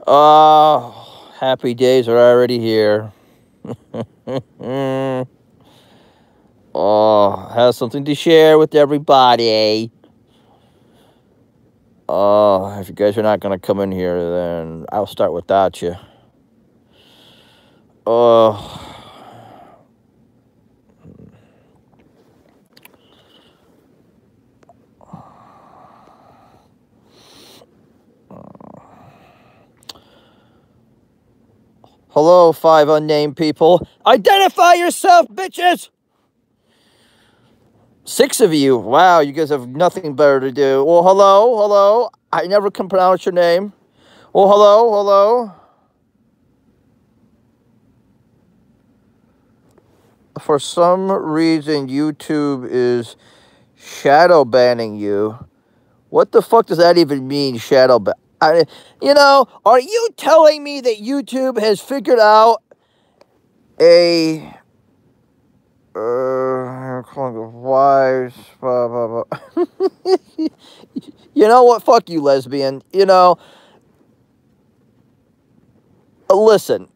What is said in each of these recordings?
Oh, happy days are already here. Oh, have something to share with everybody. Oh, if you guys are not going to come in here, then I'll start without you. Oh. Hello, 5 unnamed people. Identify yourself, bitches! 6 of you. Wow, you guys have nothing better to do. Well, hello. I never can pronounce your name. Well, hello. For some reason, YouTube is shadow banning you. What the fuck does that even mean, shadow ban? Are you telling me that YouTube has figured out a why? You know what? Fuck you, lesbian. Listen.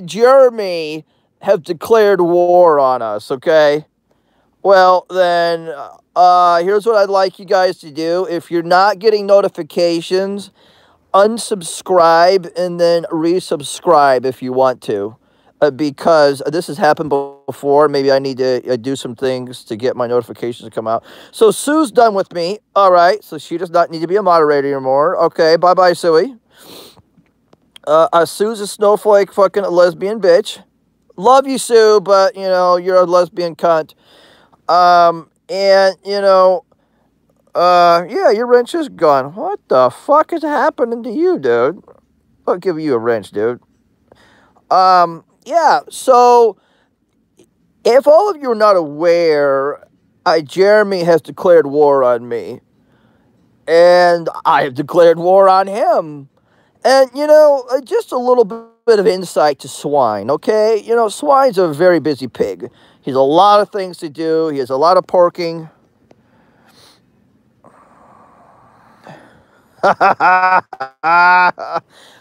Jeremy have declared war on us. Okay. Well, then, here's what I'd like you guys to do. If you're not getting notifications, unsubscribe and then resubscribe if you want to. Because this has happened before. Maybe I need to do some things to get my notifications to come out. So Sue's done with me. All right. So she does not need to be a moderator anymore. Okay. Bye-bye, Suey. Sue's a snowflake fucking lesbian bitch. Love you, Sue, but, you're a lesbian cunt. Yeah, your wrench is gone. What the fuck is happening to you, dude? I'll give you a wrench, dude. Yeah, so, if all of you are not aware, Jeremy has declared war on me. And I have declared war on him. And, just a little bit of insight to Swine, okay? Swine's a very busy pig. He has a lot of things to do. He has a lot of porking.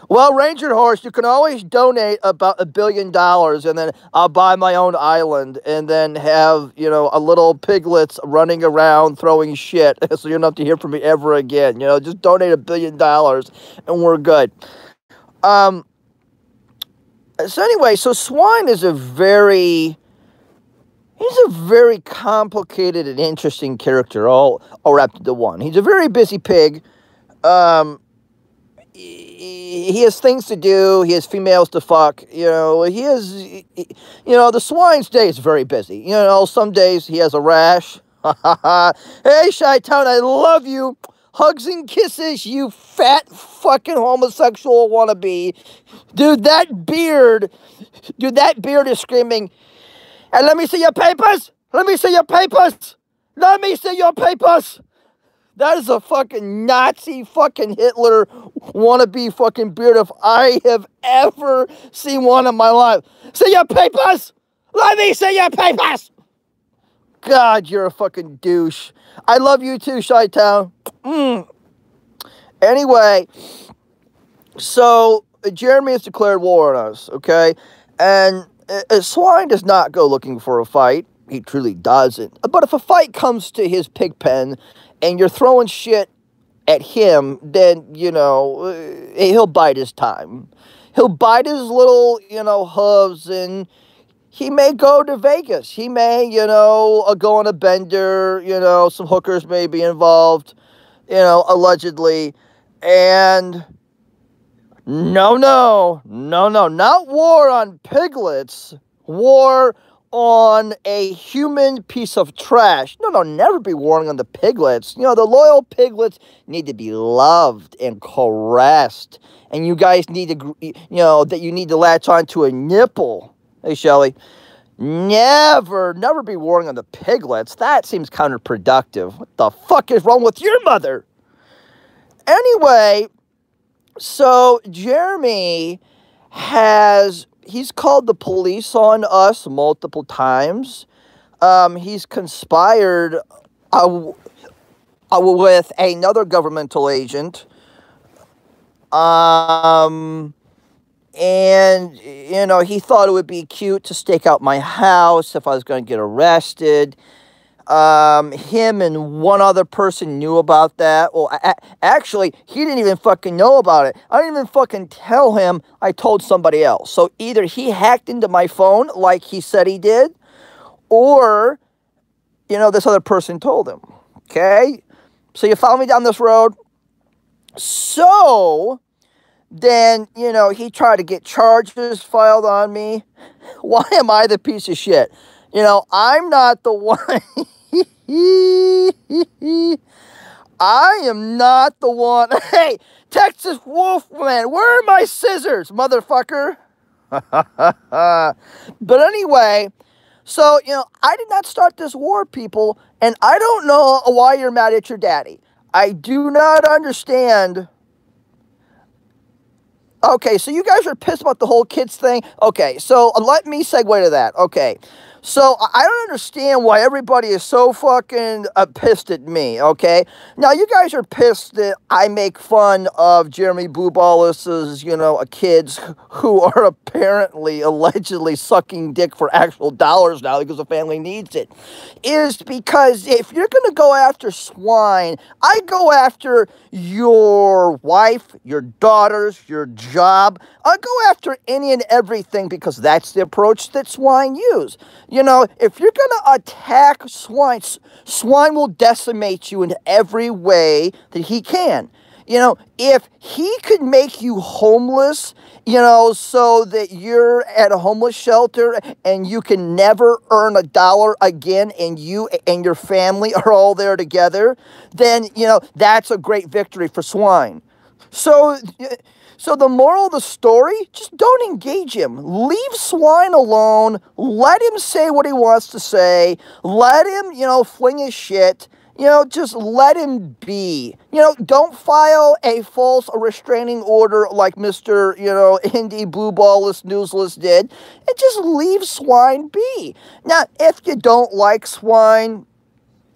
Well, Ranger Horse, you can always donate about $1 billion, and then I'll buy my own island, and then have, a little piglets running around throwing shit, so you don't have to hear from me ever again. Just donate $1 billion, and we're good. So anyway, so Swine is he's a very complicated and interesting character, all wrapped into one. He's a very busy pig. He has things to do. He has females to fuck. The Swine's day is very busy. Some days he has a rash. Hey, Chi-Town, I love you. Hugs and kisses, you fat fucking homosexual wannabe. Dude, that beard is screaming, and let me see your papers. Let me see your papers. Let me see your papers. That is a fucking Nazi fucking Hitler wannabe fucking beard if I have ever seen one in my life. See your papers? Let me see your papers. God, you're a fucking douche. I love you too, Chi-Town. Anyway, so Jeremy has declared war on us, okay? And Swine does not go looking for a fight. He truly doesn't. But if a fight comes to his pig pen and you're throwing shit at him, then, he'll bide his time. He'll bite his little, hooves, and he may go to Vegas. He may, go on a bender, some hookers may be involved, allegedly. And no, not war on piglets. War on a human piece of trash. No, never be warring on the piglets. The loyal piglets need to be loved and caressed. And you guys need to, that you need to latch onto a nipple. Hey, Shelly. Never be warring on the piglets. That seems counterproductive. What the fuck is wrong with your mother? Anyway, so Jeremy he's called the police on us multiple times. He's conspired with another governmental agent And, you know, he thought it would be cute to stake out my house if I was going to get arrested. Him and one other person knew about that. Well, actually, he didn't even fucking know about it. I didn't even fucking tell him. I told somebody else. So either he hacked into my phone like he said he did, or, you know, this other person told him. Okay? So you follow me down this road? So then, you know, he tried to get charges filed on me. Why am I the piece of shit? You know, I'm not the one. I am not the one. Hey, Texas Wolfman, where are my scissors, motherfucker? But anyway, so, you know, I did not start this war, people, and I don't know why you're mad at your daddy. I do not understand. Okay, so you guys are pissed about the whole kids thing? Okay, so let me segue to that. Okay, so I don't understand why everybody is so fucking pissed at me, okay? Now, you guys are pissed that I make fun of Jermey Blue-Ball-Less-News, you know, kids who are apparently, allegedly sucking dick for actual dollars now because the family needs it. Is because if you're going to go after swine, I go after your wife, your daughters, your job. I go after any and everything because that's the approach that swine use. You know, if you're going to attack swine, swine will decimate you in every way that he can. You know, if he could make you homeless, you know, so that you're at a homeless shelter and you can never earn $1 again and you and your family are all there together, then, you know, that's a great victory for swine. So the moral of the story, just don't engage him. Leave swine alone. Let him say what he wants to say. Let him, you know, fling his shit. You know, just let him be. You know, don't file a false restraining order like Mr., you know, Indy-Blue-Ball-Less-News-Less did. And just leave swine be. Now, if you don't like swine,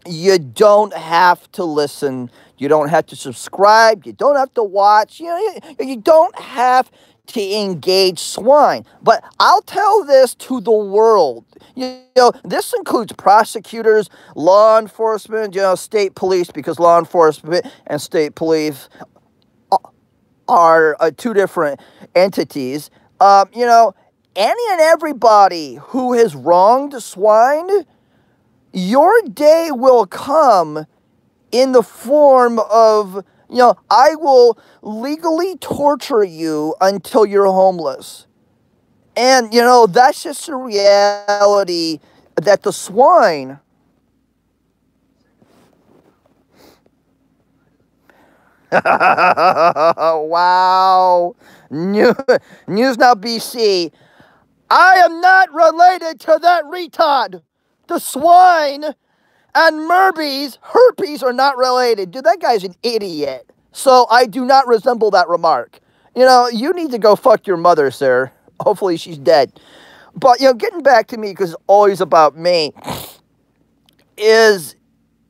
you don't have to listen. You don't have to subscribe. You don't have to watch. You know, you don't have to engage swine. But I'll tell this to the world. You know, this includes prosecutors, law enforcement, you know, state police, because law enforcement and state police are two different entities. You know, any and everybody who has wronged swine, your day will come in the form of, you know, I will legally torture you until you're homeless. And, you know, that's just a reality that the swine... Wow. News Now BC. I am not related to that retard. The swine and herpes are not related. Dude, that guy's an idiot. So I do not resemble that remark. You know, you need to go fuck your mother, sir. Hopefully she's dead. But, you know, getting back to me, because it's always about me, is,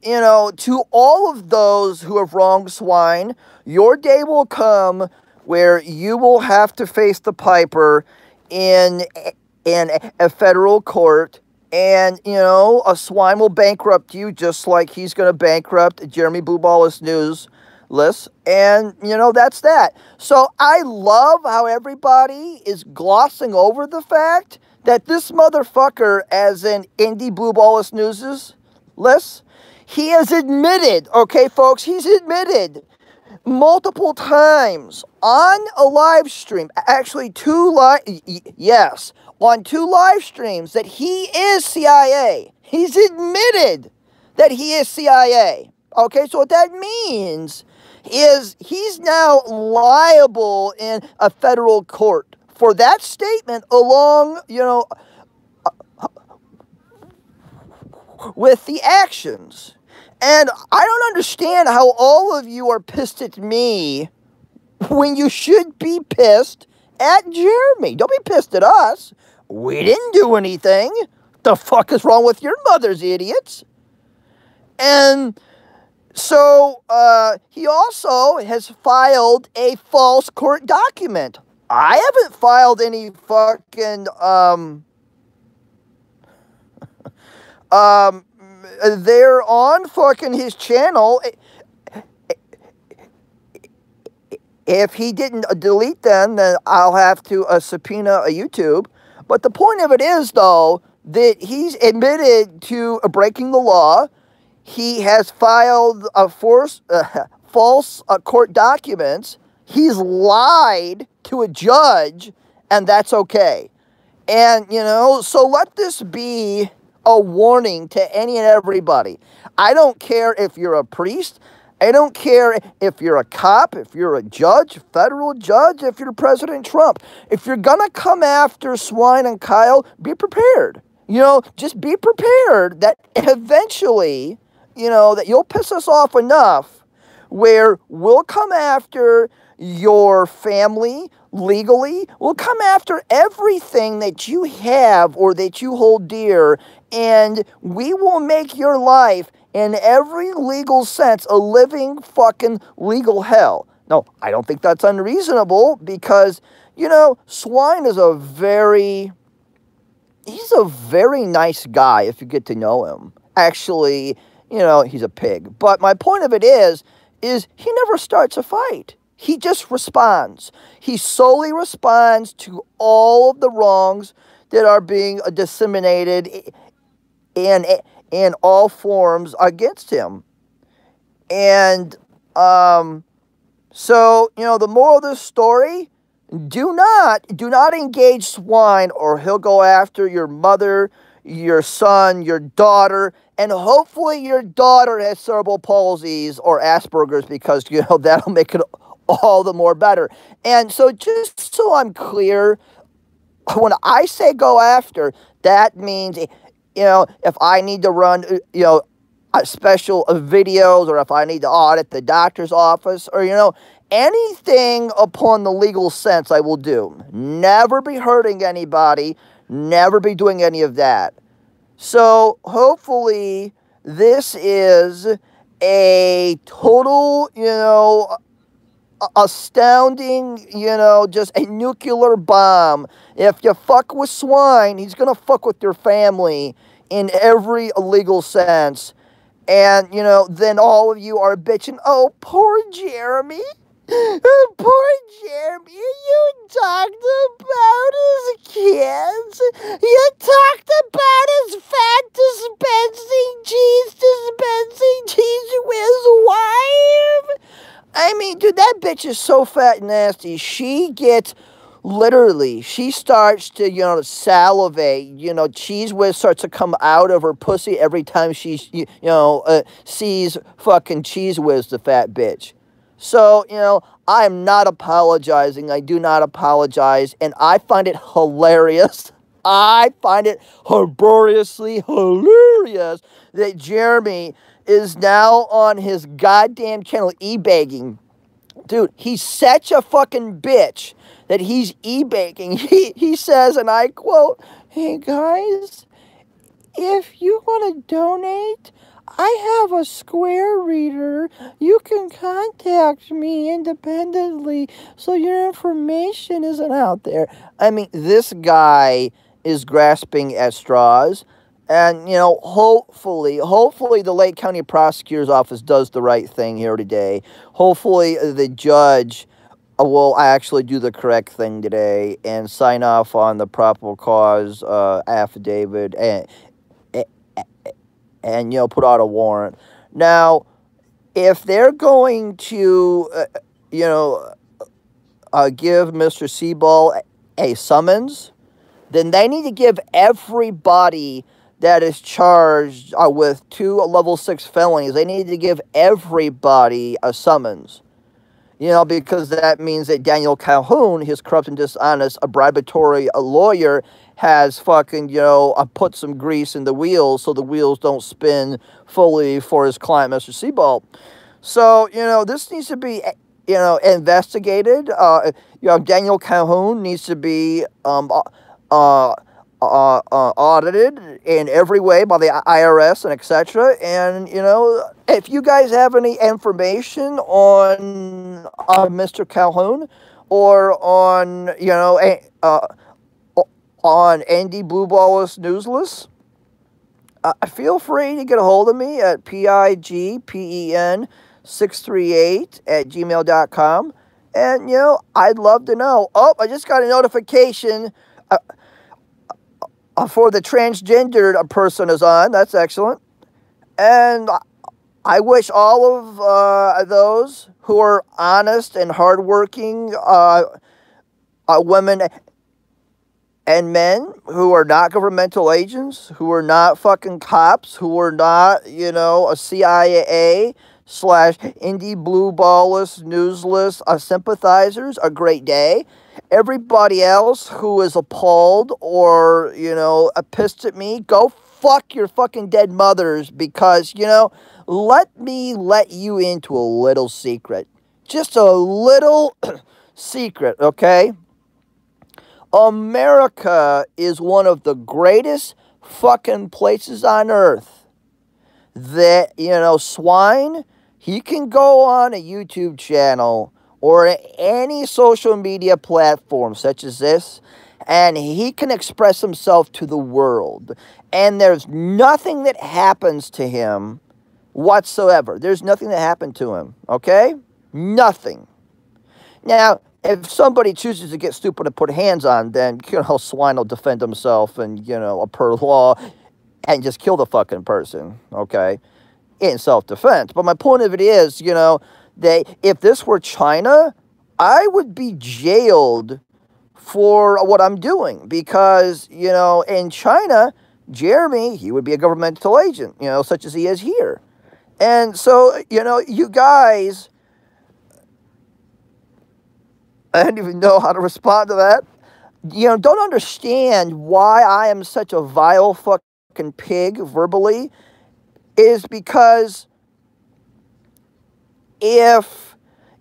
you know, to all of those who have wronged swine, your day will come where you will have to face the piper in a federal court. And, you know, a swine will bankrupt you just like he's going to bankrupt Jermey Blue-Ball-Less-News-Less. And, you know, that's that. So I love how everybody is glossing over the fact that this motherfucker, as an Indy-Blue-Ball-Less-News-Less, he has admitted, okay, folks, he's admitted multiple times on a live stream, actually on 2 live streams, that he is CIA. He's admitted that he is CIA. Okay, so what that means is he's now liable in a federal court for that statement, along, you know, with the actions. And I don't understand how all of you are pissed at me when you should be pissed at Jermey. Don't be pissed at us. We didn't do anything. The fuck is wrong with your mothers, idiots? And So, he also has filed a false court document. I haven't filed any fucking, they're on fucking his channel. If he didn't delete them, then I'll have to subpoena a YouTube. But the point of it is, though, that he's admitted to breaking the law. He has filed a false court documents. He's lied to a judge, and that's okay. And, you know, so let this be a warning to any and everybody. I don't care if you're a priest. I don't care if you're a cop, if you're a judge, federal judge, if you're President Trump. If you're going to come after Swine and Kyle, be prepared. You know, just be prepared that eventually, you know, that you'll piss us off enough where we'll come after your family legally. We'll come after everything that you have or that you hold dear, and we will make your life in every legal sense a living fucking legal hell. No, I don't think that's unreasonable because, you know, Swine is he's a very nice guy if you get to know him. Actually, you know, he's a pig. But my point of it is he never starts a fight. He just responds. He solely responds to all of the wrongs that are being disseminated in all forms against him. And so, you know, the moral of this story, do not engage Swine, or he'll go after your mother, your son, your daughter, and hopefully your daughter has cerebral palsies or Asperger's, because, you know, that'll make it all the more better. And so just so I'm clear, when I say go after, that means, you know, if I need to run, you know, special videos, or if I need to audit the doctor's office, or, you know, anything upon the legal sense, I will do. Never be hurting anybody, never be doing any of that. So hopefully this is a total, you know, astounding, you know, just a nuclear bomb. If you fuck with Swine, he's going to fuck with your family in every legal sense. And, you know, then all of you are bitching, oh, poor Jermey. Oh, poor Jermey. You talked about his kids. You talked about his fat dispensing cheese with his wife. I mean, dude, that bitch is so fat and nasty. She gets, literally, she starts to, you know, salivate. You know, cheese whiz starts to come out of her pussy every time she, you know, sees fucking cheese whiz, the fat bitch. So, you know, I am not apologizing. I do not apologize. And I find it hilarious. I find it hilariously hilarious that Jermey is now on his goddamn channel e-begging. Dude, he's such a fucking bitch that he's e-begging. He says, and I quote, "Hey guys, if you want to donate, I have a Square reader. You can contact me independently so your information isn't out there." I mean, this guy is grasping at straws. And, you know, hopefully the Lake County Prosecutor's Office does the right thing here today. Hopefully the judge will actually do the correct thing today and sign off on the probable cause affidavit and, you know, put out a warrant. Now, if they're going to, you know, give Mr. Seabolt a summons, then they need to give everybody that is charged with 2 level 6 felonies, they need to give everybody a summons. You know, because that means that Daniel Calhoun, his corrupt and dishonest, bribatory lawyer, has fucking, you know, put some grease in the wheels so the wheels don't spin fully for his client, Mr. Seabolt. So, you know, this needs to be, you know, investigated. You know, Daniel Calhoun needs to be audited in every way by the IRS and etc. And, you know, if you guys have any information on Mr. Calhoun or on, you know, on Indy-Blue-Ball-Less-News-Less, feel free to get a hold of me at pigpen638@gmail.com. And, you know, I'd love to know. Oh, I just got a notification for the transgendered person is on. That's excellent. And I wish all of those who are honest and hardworking women and men who are not governmental agents, who are not fucking cops, who are not, you know, a CIA / Indy-Blue-Ball-Less-News-Less sympathizers, a great day. Everybody else who is appalled or, you know, pissed at me, go fuck your fucking dead mothers, because, you know, let me let you into a little secret. Just a little secret, okay? America is one of the greatest fucking places on earth that, you know, swine, he can go on a YouTube channel or any social media platform such as this, and he can express himself to the world. And there's nothing that happens to him whatsoever. There's nothing that happened to him, okay? Nothing. Now, if somebody chooses to get stupid and put hands on, then, you know, swine will defend himself and, you know, per law, and just kill the fucking person, okay, in self-defense. But my point of it is, you know, that if this were China, I would be jailed for what I'm doing, because, you know, in China, Jeremy, he would be a governmental agent, you know, such as he is here. And so, you know, you guys, I don't even know how to respond to that. You know, don't understand why I am such a vile fucking pig verbally, is because if,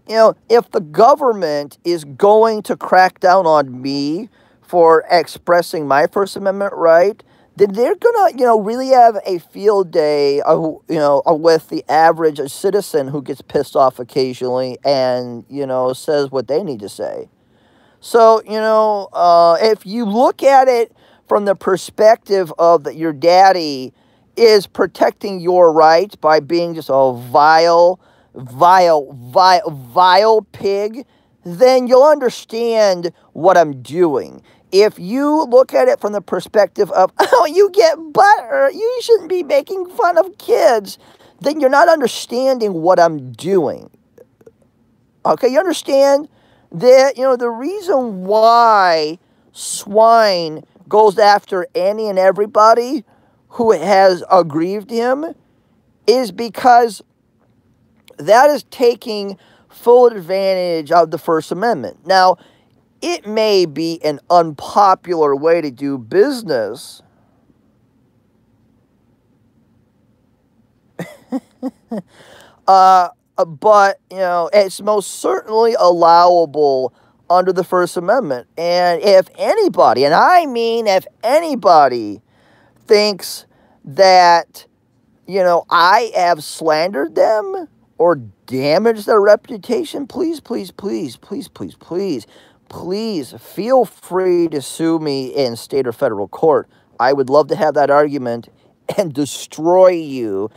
you know, if the government is going to crack down on me for expressing my First Amendment right, then they're gonna, you know, really have a field day, you know, with the average citizen who gets pissed off occasionally and, you know, says what they need to say. So, you know, if you look at it from the perspective of that your daddy is protecting your rights by being just a vile pig, then you'll understand what I'm doing. If you look at it from the perspective of, oh, you get butter, you shouldn't be making fun of kids, then you're not understanding what I'm doing. Okay, you understand that, you know, the reason why swine goes after any and everybody who has aggrieved him is because that is taking full advantage of the First Amendment. Now, it may be an unpopular way to do business, but, you know, it's most certainly allowable under the First Amendment. And if anybody, and I mean if anybody, thinks that, you know, I have slandered them or damaged their reputation, please, please, please, please, please, please, please feel free to sue me in state or federal court. I would love to have that argument and destroy you,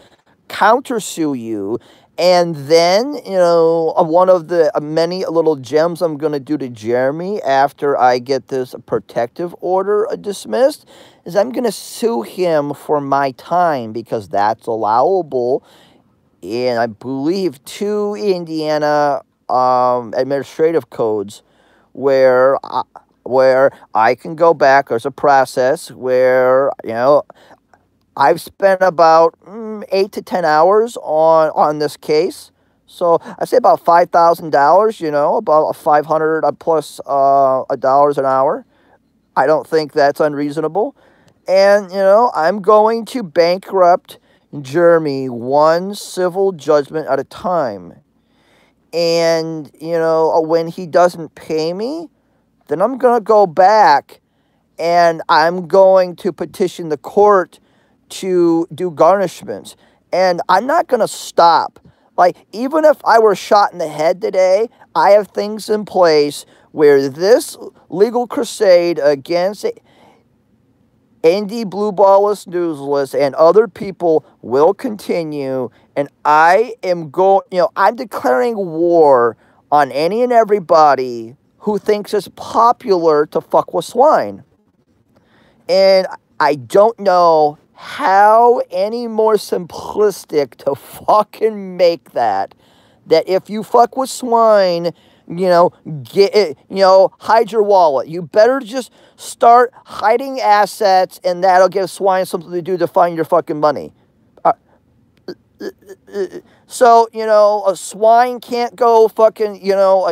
countersue you, and then, you know, one of the many little gems I'm going to do to Jeremy after I get this protective order dismissed is I'm going to sue him for my time, because that's allowable in, I believe, 2 Indiana administrative codes where I can go back. There's a process where, you know, I've spent about 8 to 10 hours on this case. So I say about $5,000, you know, about 500 plus dollars an hour. I don't think that's unreasonable. And, you know, I'm going to bankrupt Jeremy one civil judgment at a time. And, you know, when he doesn't pay me, then I'm going to go back and I'm going to petition the court to do garnishments. And I'm not going to stop. Like, even if I were shot in the head today, I have things in place where this legal crusade against Indy-Blue-Ball-Less-News-Less and other people will continue. And I am I'm declaring war on any and everybody who thinks it's popular to fuck with swine. And I don't know how any more simplistic to fucking make that if you fuck with swine, get it, hide your wallet. You better just start hiding assets, and that'll give swine something to do to find your fucking money. So, a swine can't go fucking,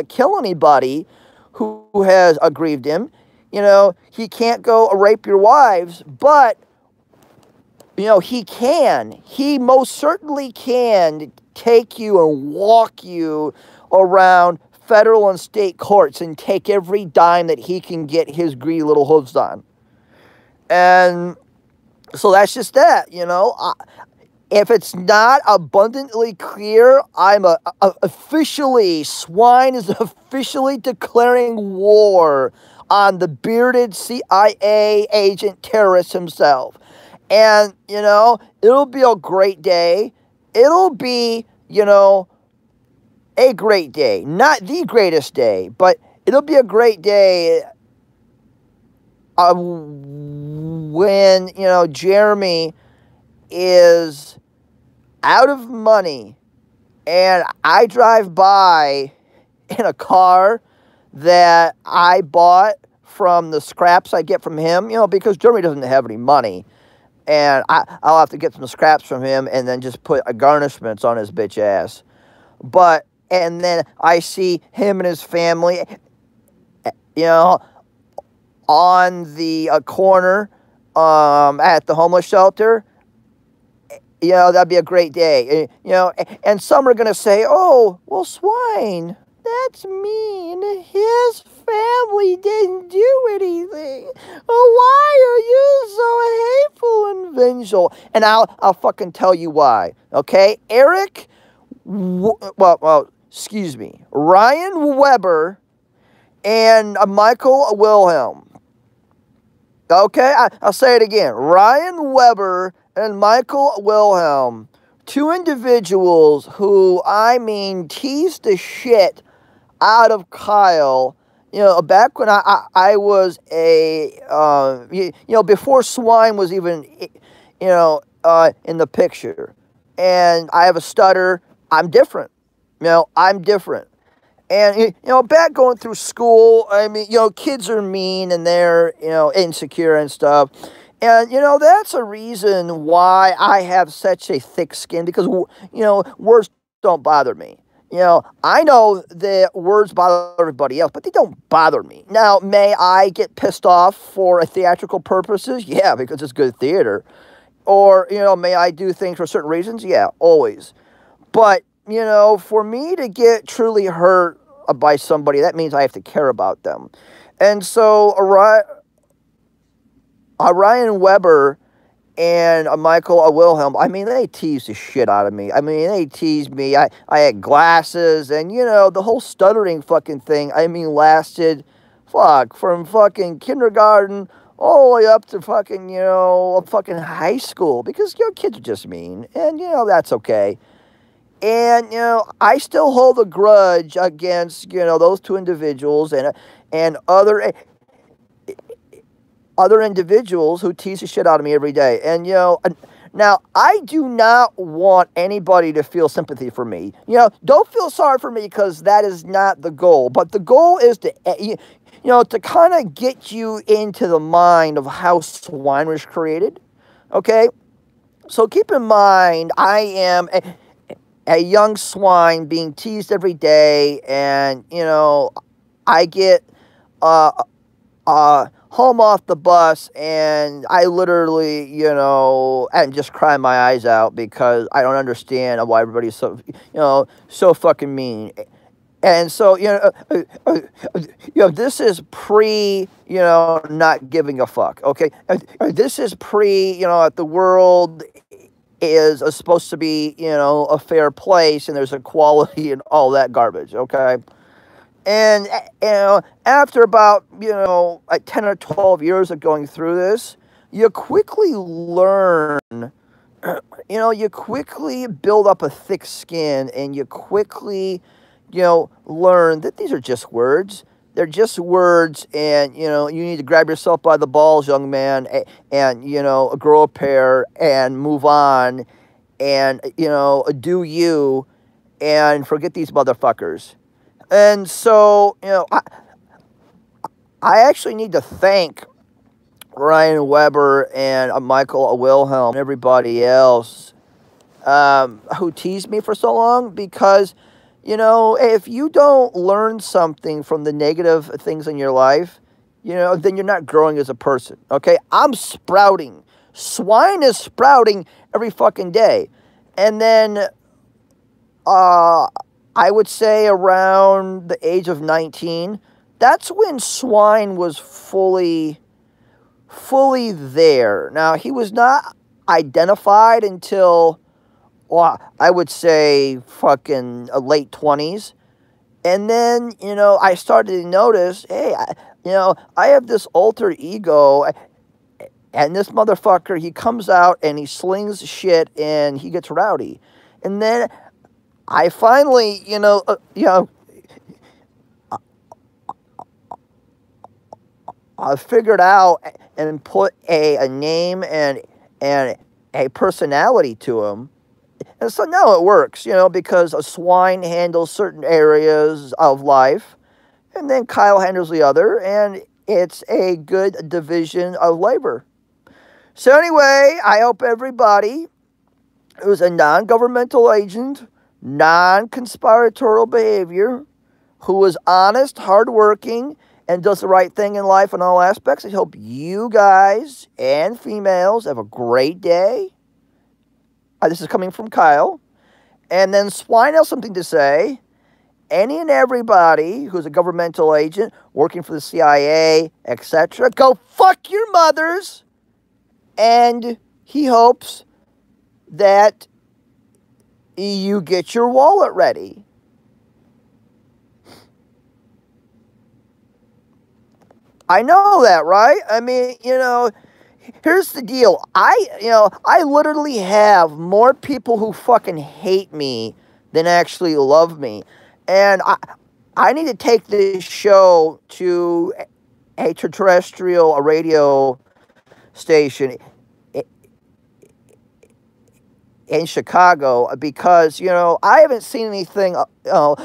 kill anybody who has aggrieved him. He can't go rape your wives, but, he can. He most certainly can take you and walk you around federal and state courts and take every dime that he can get his greedy little hooves on. And so that's just that, if it's not abundantly clear, swine is officially declaring war on the bearded CIA agent terrorist himself. And, it'll be a great day. It'll be, a great day. Not the greatest day, but it'll be a great day when, Jermey is out of money and I drive by in a car that I bought from the scraps I get from him, because Jermey doesn't have any money. And I'll have to get some scraps from him and then just put garnishments on his bitch ass. And then I see him and his family, on the corner at the homeless shelter. That'd be a great day. And some are going to say, oh, well, swine, that's mean. His family didn't do anything. Well, why are you so hateful and vengeful? And I'll fucking tell you why. Okay? Ryan Weber and Michael Wilhelm. Okay? I'll say it again. Ryan Weber and Michael Wilhelm. Two individuals who, teased the shit out of Kyle, back when I was before swine was even, in the picture. And I have a stutter. I'm different. I'm different. And, back going through school, kids are mean and they're, insecure and stuff. And, that's a reason why I have such a thick skin, because, words don't bother me. I know that words bother everybody else, but they don't bother me. Now, may I get pissed off for theatrical purposes? Yeah, because it's good theater. Or, may I do things for certain reasons? Yeah, always. But, for me to get truly hurt by somebody, that means I have to care about them. And so, Ryan Weber and Michael Wilhelm, they teased the shit out of me. They teased me. I had glasses, and, the whole stuttering fucking thing, lasted, from fucking kindergarten all the way up to fucking, fucking high school. Because, kids are just mean, and, that's okay. And, I still hold a grudge against, those two individuals and other individuals who tease the shit out of me every day. And, now, I do not want anybody to feel sympathy for me. Don't feel sorry for me, because that is not the goal. But the goal is to, to kind of get you into the mind of how swine was created. Okay? So keep in mind, I am a young swine being teased every day, and, I get home off the bus, and I literally, and just cry my eyes out because I don't understand why everybody's so, so fucking mean. And so, this is pre, not giving a fuck, okay? This is pre, the world is supposed to be, a fair place and there's equality and all that garbage, okay? And, after about, like 10 or 12 years of going through this, you quickly learn, you quickly build up a thick skin and you quickly, learn that these are just words. They're just words, and, you need to grab yourself by the balls, young man, and, grow a pair and move on and, do you and forget these motherfuckers. And so, I actually need to thank Ryan Weber and Michael Wilhelm and everybody else who teased me for so long, because, if you don't learn something from the negative things in your life, then you're not growing as a person, okay? I'm sprouting. Swine is sprouting every fucking day. And then I would say around the age of 19, that's when Swine was fully there. Now, he was not identified until, well, I would say fucking late 20s. And then, I started to notice, hey, I have this alter ego, and this motherfucker, he comes out and he slings shit and he gets rowdy. And then I finally, I figured out and put a name and a personality to him. And so now it works, because a Swine handles certain areas of life, and then Kyle handles the other, and it's a good division of labor. So anyway, I hope everybody who's a non-governmental agent, non-conspiratorial behavior, who is honest, hardworking, and does the right thing in life in all aspects, I hope you guys and females have a great day. This is coming from Kyle. And then Swine has something to say. Any and everybody who's a governmental agent, working for the CIA, etc., go fuck your mothers. And he hopes that you get your wallet ready. I know that, right? I mean, here's the deal. I literally have more people who fucking hate me than actually love me. And I need to take this show to a terrestrial radio station in Chicago, because, I haven't seen anything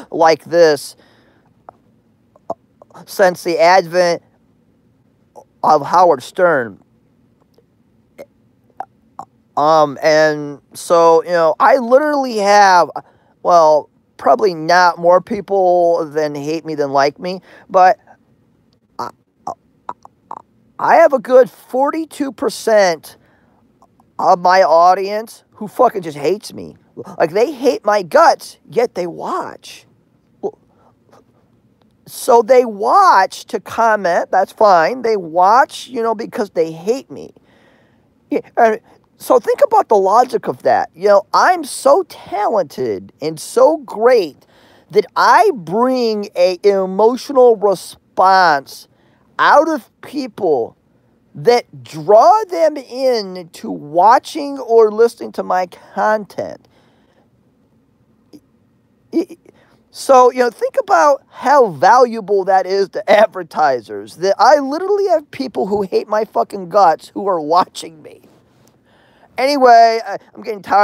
like this since the advent of Howard Stern. And so, I literally have, well, probably not more people than hate me than like me, but I have a good 42% of my audience who fucking just hates me. Like, they hate my guts, yet they watch. So they watch to comment, that's fine. They watch, because they hate me. Yeah, so think about the logic of that. I'm so talented and so great that I bring an emotional response out of people that draw them in to watching or listening to my content. So, think about how valuable that is to advertisers, that I literally have people who hate my fucking guts who are watching me. Anyway, I'm getting tired.